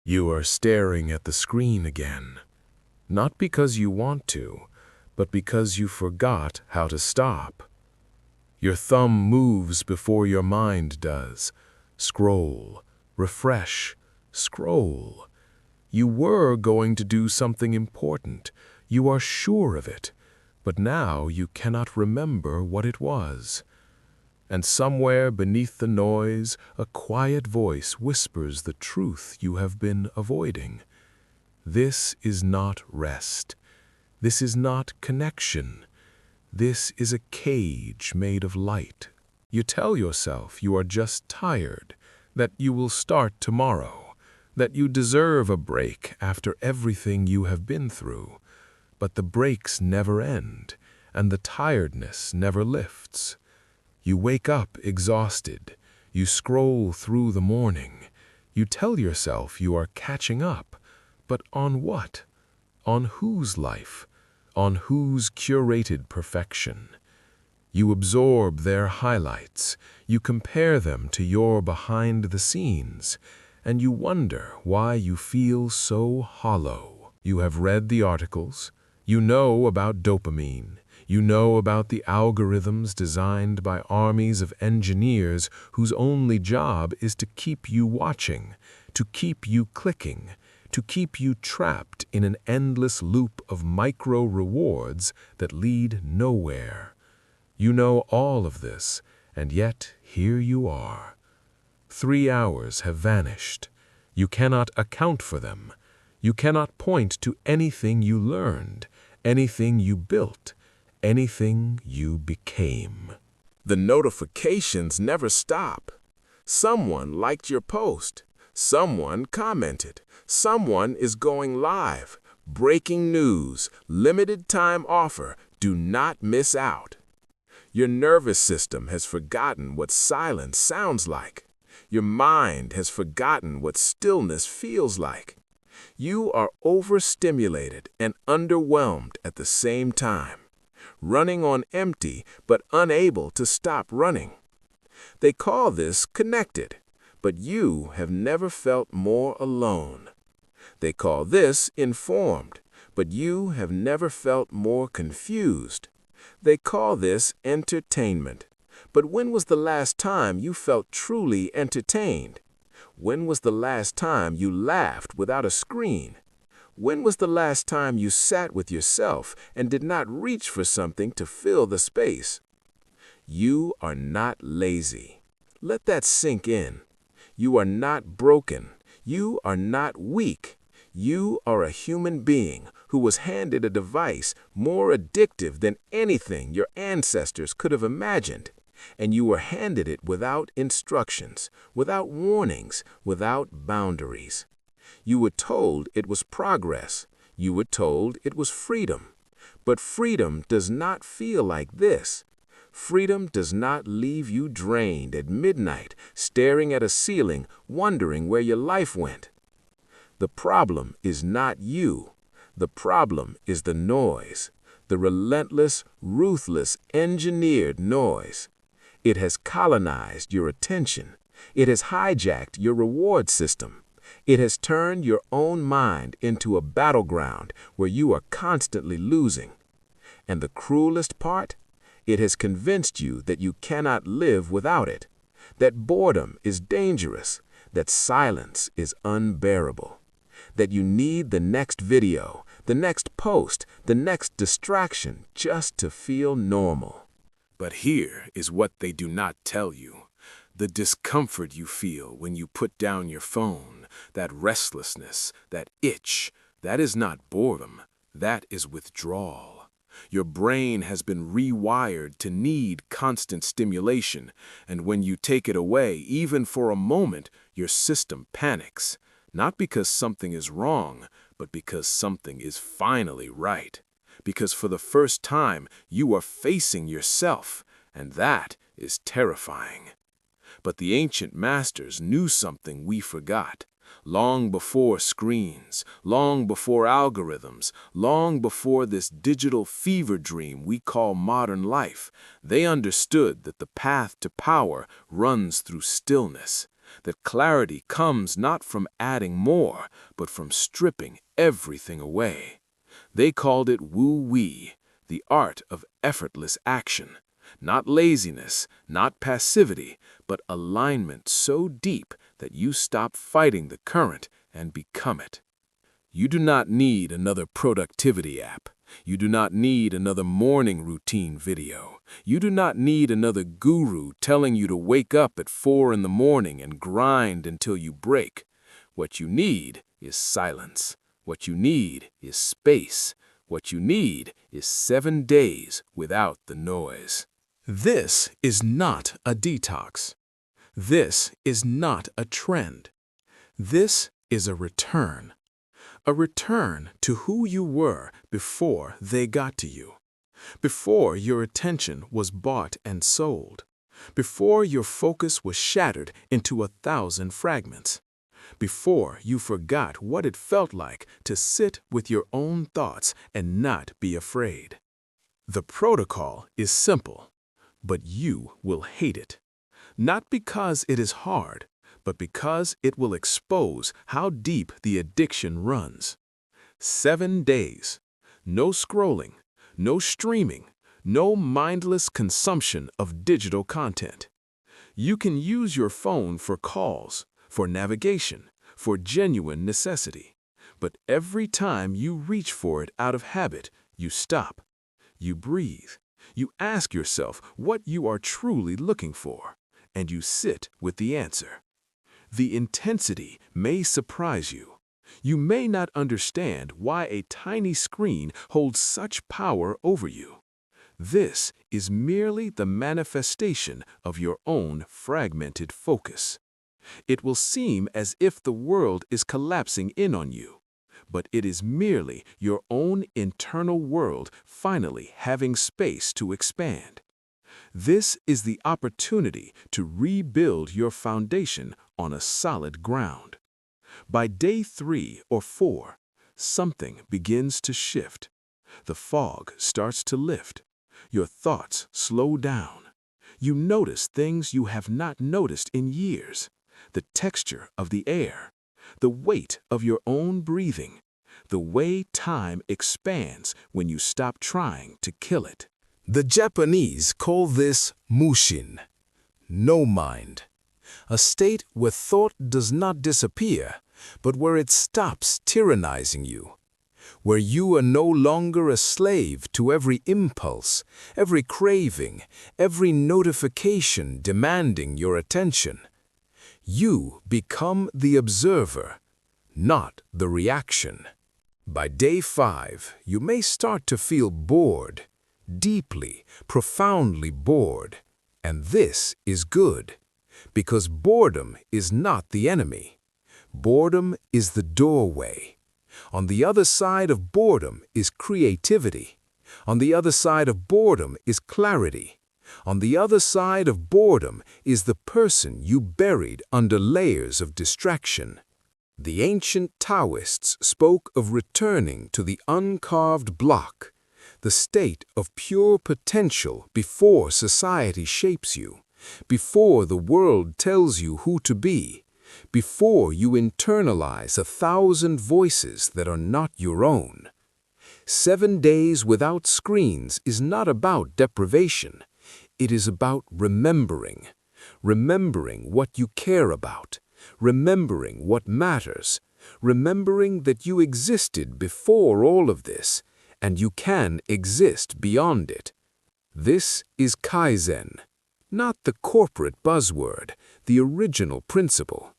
You are staring at the screen again, not because you want to, but because you forgot how to stop. Your thumb moves before your mind does. Scroll, refresh, scroll. You were going to do something important. You are sure of it, but now you cannot remember what it was. And somewhere beneath the noise, a quiet voice whispers the truth you have been avoiding. This is not rest. This is not connection. This is a cage made of light. You tell yourself you are just tired, that you will start tomorrow, that you deserve a break after everything you have been through. But the breaks never end, and the tiredness never lifts. You wake up exhausted. You scroll through the morning. You tell yourself you are catching up. But on what? On whose life? On whose curated perfection? You absorb their highlights. You compare them to your behind the scenes, and you wonder why you feel so hollow. You have read the articles. You know about dopamine. You know about the algorithms designed by armies of engineers whose only job is to keep you watching, to keep you clicking, to keep you trapped in an endless loop of micro-rewards that lead nowhere. You know all of this, and yet here you are. 3 hours have vanished. You cannot account for them. You cannot point to anything you learned, anything you built, anything you became. The notifications never stop. Someone liked your post. Someone commented. Someone is going live. Breaking news. Limited time offer. Do not miss out. Your nervous system has forgotten what silence sounds like. Your mind has forgotten what stillness feels like. You are overstimulated and underwhelmed at the same time, running on empty but unable to stop running. They call this connected, but you have never felt more alone. They call this informed, but you have never felt more confused. They call this entertainment, but when was the last time you felt truly entertained? When was the last time you laughed without a screen? When was the last time you sat with yourself and did not reach for something to fill the space? You are not lazy. Let that sink in. You are not broken. You are not weak. You are a human being who was handed a device more addictive than anything your ancestors could have imagined. And you were handed it without instructions, without warnings, without boundaries. You were told it was progress. You were told it was freedom. But freedom does not feel like this. Freedom does not leave you drained at midnight, staring at a ceiling, wondering where your life went. The problem is not you. The problem is the noise, the relentless, ruthless, engineered noise. It has colonized your attention. It has hijacked your reward system. It has turned your own mind into a battleground where you are constantly losing. And the cruelest part? It has convinced you that you cannot live without it, that boredom is dangerous, that silence is unbearable, that you need the next video, the next post, the next distraction just to feel normal. But here is what they do not tell you. The discomfort you feel when you put down your phone, that restlessness, that itch, that is not boredom, that is withdrawal. Your brain has been rewired to need constant stimulation, and when you take it away, even for a moment, your system panics. Not because something is wrong, but because something is finally right. Because for the first time, you are facing yourself, and that is terrifying. But the ancient masters knew something we forgot. Long before screens, long before algorithms, long before this digital fever dream we call modern life, they understood that the path to power runs through stillness, that clarity comes not from adding more, but from stripping everything away. They called it Wu Wei, the art of effortless action. Not laziness, not passivity, but alignment so deep that you stop fighting the current and become it. You do not need another productivity app. You do not need another morning routine video. You do not need another guru telling you to wake up at 4 in the morning and grind until you break. What you need is silence. What you need is space. What you need is 7 days without the noise. This is not a detox. This is not a trend. This is a return. A return to who you were before they got to you. Before your attention was bought and sold. Before your focus was shattered into 1,000 fragments. Before you forgot what it felt like to sit with your own thoughts and not be afraid. The protocol is simple, but you will hate it. Not because it is hard, but because it will expose how deep the addiction runs. 7 days. No scrolling, no streaming, no mindless consumption of digital content. You can use your phone for calls, for navigation, for genuine necessity. But every time you reach for it out of habit, you stop. You breathe. You ask yourself what you are truly looking for, and you sit with the answer. The intensity may surprise you. You may not understand why a tiny screen holds such power over you. This is merely the manifestation of your own fragmented focus. It will seem as if the world is collapsing in on you, but it is merely your own internal world finally having space to expand. This is the opportunity to rebuild your foundation on a solid ground. By day 3 or 4, something begins to shift. The fog starts to lift. Your thoughts slow down. You notice things you have not noticed in years. The texture of the air, the weight of your own breathing, the way time expands when you stop trying to kill it. The Japanese call this Mushin, no mind, a state where thought does not disappear, but where it stops tyrannizing you, where you are no longer a slave to every impulse, every craving, every notification demanding your attention. You become the observer, not the reaction. By day 5, you may start to feel bored, deeply, profoundly bored. And this is good, because boredom is not the enemy. Boredom is the doorway. On the other side of boredom is creativity. On the other side of boredom is clarity. On the other side of boredom is the person you buried under layers of distraction. The ancient Taoists spoke of returning to the uncarved block, the state of pure potential before society shapes you, before the world tells you who to be, before you internalize 1,000 voices that are not your own. 7 days without screens is not about deprivation. It is about remembering what you care about, remembering what matters, remembering that you existed before all of this, and you can exist beyond it. This is Kaizen, not the corporate buzzword, the original principle.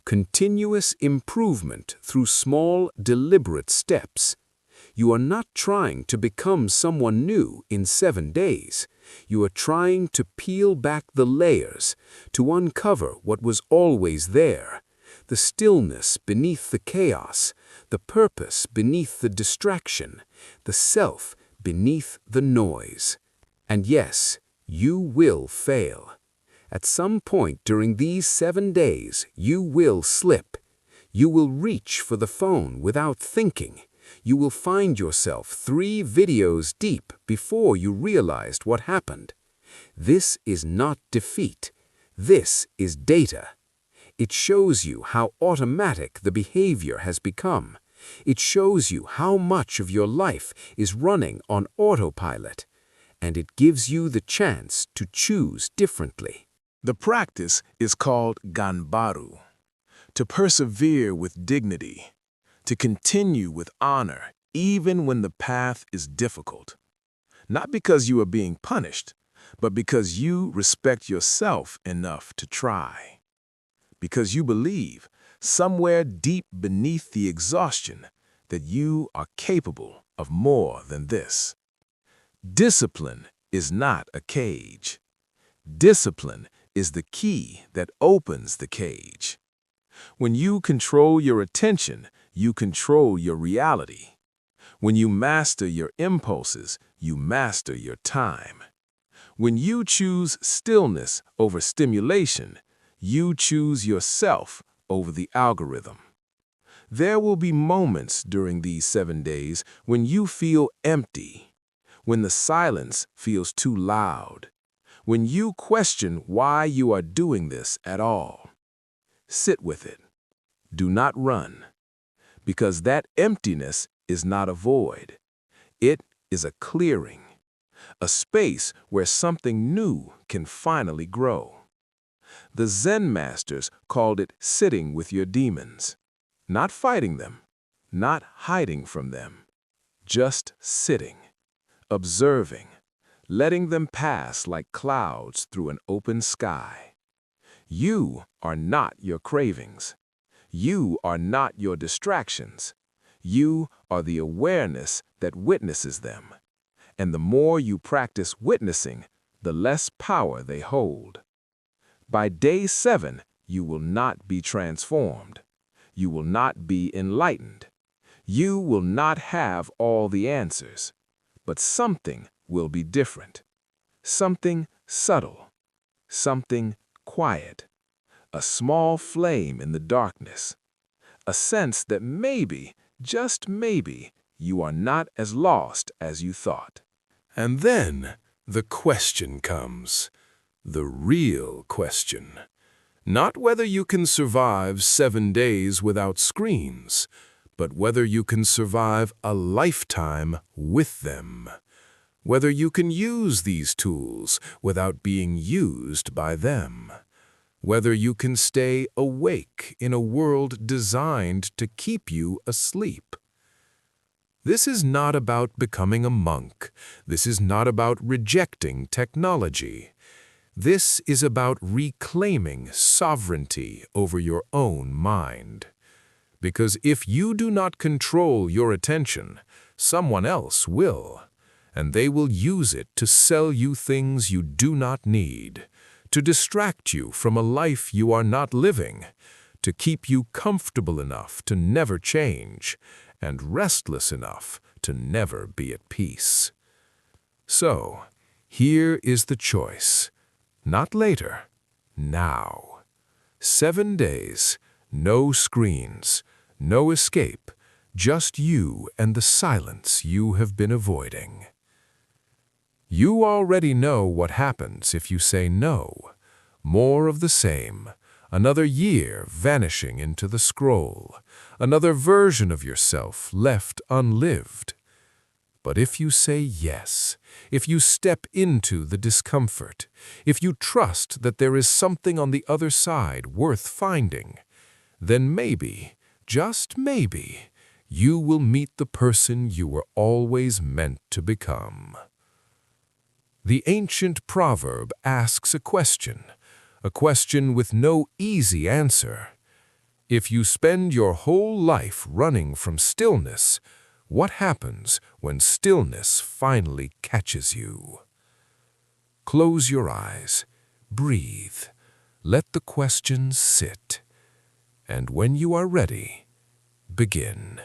Continuous improvement through small, deliberate steps. You are not trying to become someone new in 7 days. You are trying to peel back the layers, to uncover what was always there, the stillness beneath the chaos, the purpose beneath the distraction, the self beneath the noise. And yes, you will fail. At some point during these 7 days, you will slip. You will reach for the phone without thinking. You will find yourself 3 videos deep before you realized what happened. This is not defeat. This is data. It shows you how automatic the behavior has become. It shows you how much of your life is running on autopilot, and it gives you the chance to choose differently. The practice is called ganbaru, to persevere with dignity, to continue with honor even when the path is difficult. Not because you are being punished, but because you respect yourself enough to try. Because you believe, somewhere deep beneath the exhaustion, that you are capable of more than this. Discipline is not a cage. Discipline is the key that opens the cage. When you control your attention, you control your reality. When you master your impulses, you master your time. When you choose stillness over stimulation, you choose yourself over the algorithm. There will be moments during these 7 days when you feel empty, when the silence feels too loud, when you question why you are doing this at all. Sit with it. Do not run, because that emptiness is not a void. It is a clearing, a space where something new can finally grow. The Zen masters called it sitting with your demons, not fighting them, not hiding from them, just sitting, observing, letting them pass like clouds through an open sky. You are not your cravings. You are not your distractions. You are the awareness that witnesses them. And the more you practice witnessing, the less power they hold. By day 7, you will not be transformed. You will not be enlightened. You will not have all the answers. But something will be different. Something subtle. Something quiet. A small flame in the darkness. A sense that maybe, just maybe, you are not as lost as you thought. And then the question comes, the real question. Not whether you can survive 7 days without screens, but whether you can survive a lifetime with them. Whether you can use these tools without being used by them. Whether you can stay awake in a world designed to keep you asleep. This is not about becoming a monk. This is not about rejecting technology. This is about reclaiming sovereignty over your own mind. Because if you do not control your attention, someone else will, and they will use it to sell you things you do not need, to distract you from a life you are not living, to keep you comfortable enough to never change, and restless enough to never be at peace. So, here is the choice. Not later, now. 7 days, no screens, no escape, just you and the silence you have been avoiding. You already know what happens if you say no. More of the same. Another year vanishing into the scroll. Another version of yourself left unlived. But if you say yes, if you step into the discomfort, if you trust that there is something on the other side worth finding, then maybe, just maybe, you will meet the person you were always meant to become. The ancient proverb asks a question with no easy answer. If you spend your whole life running from stillness, what happens when stillness finally catches you? Close your eyes, breathe, let the question sit, and when you are ready, begin.